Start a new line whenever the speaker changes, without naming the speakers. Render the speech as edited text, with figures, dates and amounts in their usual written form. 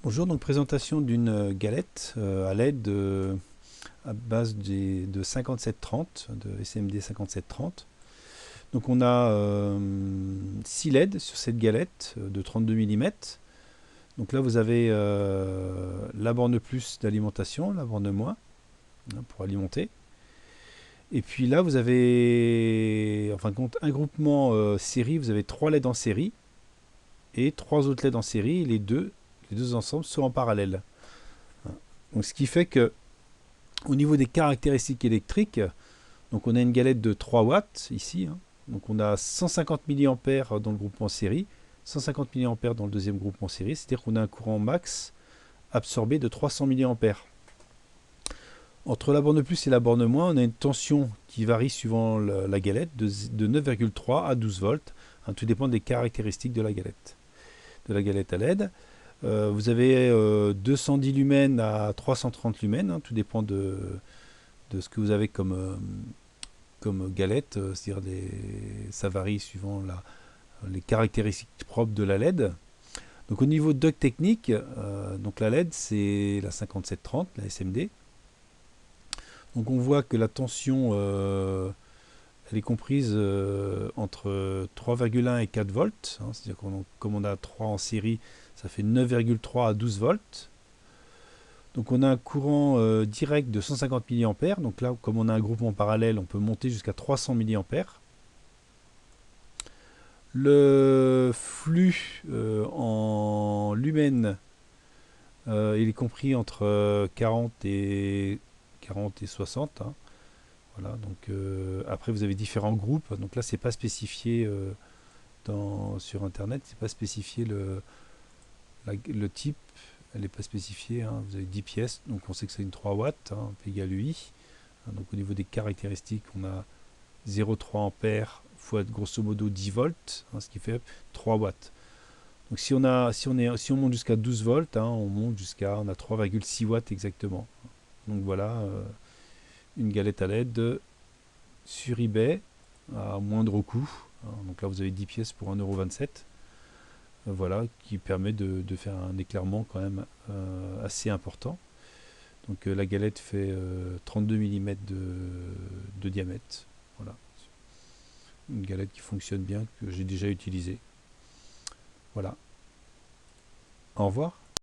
Bonjour, donc présentation d'une galette à LED à base de 5730, de SMD 5730. Donc on a 6 LED sur cette galette de 32 mm. Donc là vous avez la borne plus d'alimentation, la borne moins pour alimenter. Et puis là vous avez en fin de compte un groupement série, vous avez 3 LED en série et 3 autres LED en série, et les deux ensemble sont en parallèle. Donc ce qui fait que au niveau des caractéristiques électriques, donc on a une galette de 3 watts ici. Donc on a 150 mA dans le groupement série, 150 mA dans le deuxième groupement série, c'est-à-dire qu'on a un courant max absorbé de 300 mA. Entre la borne plus et la borne moins, on a une tension qui varie suivant la galette de 9,3 à 12 volts. Tout dépend des caractéristiques de la galette à LED. Vous avez 210 lumens à 330 lumens, tout dépend de ce que vous avez comme galette, c'est-à-dire ça varie suivant les caractéristiques propres de la LED. Donc au niveau de dock technique, donc la LED c'est la 5730, la SMD. Donc on voit que la tension elle est comprise entre 3,1 et 4 volts, c'est-à-dire comme on a 3 en série, ça fait 9,3 à 12 volts. Donc on a un courant direct de 150 mA. Donc là, comme on a un groupement parallèle, on peut monter jusqu'à 300 mA. Le flux en lumens, il est compris entre 40 et 60. Voilà, donc après vous avez différents groupes. Donc là, c'est pas spécifié sur Internet, c'est pas spécifié le type, elle n'est pas spécifiée. Vous avez 10 pièces, donc on sait que c'est une 3 watts, P égale UI. Donc au niveau des caractéristiques, on a 0,3 ampères fois grosso modo 10 volts, ce qui fait 3 watts. Donc si on monte jusqu'à 12 volts, on a 3,6 watts exactement. Donc voilà, une galette à LED sur eBay à moindre coût. Donc là vous avez 10 pièces pour 1,27 €. Voilà, qui permet de faire un éclairement quand même assez important. Donc la galette fait 32 mm de diamètre. Voilà, une galette qui fonctionne bien, que j'ai déjà utilisée. Voilà. Au revoir.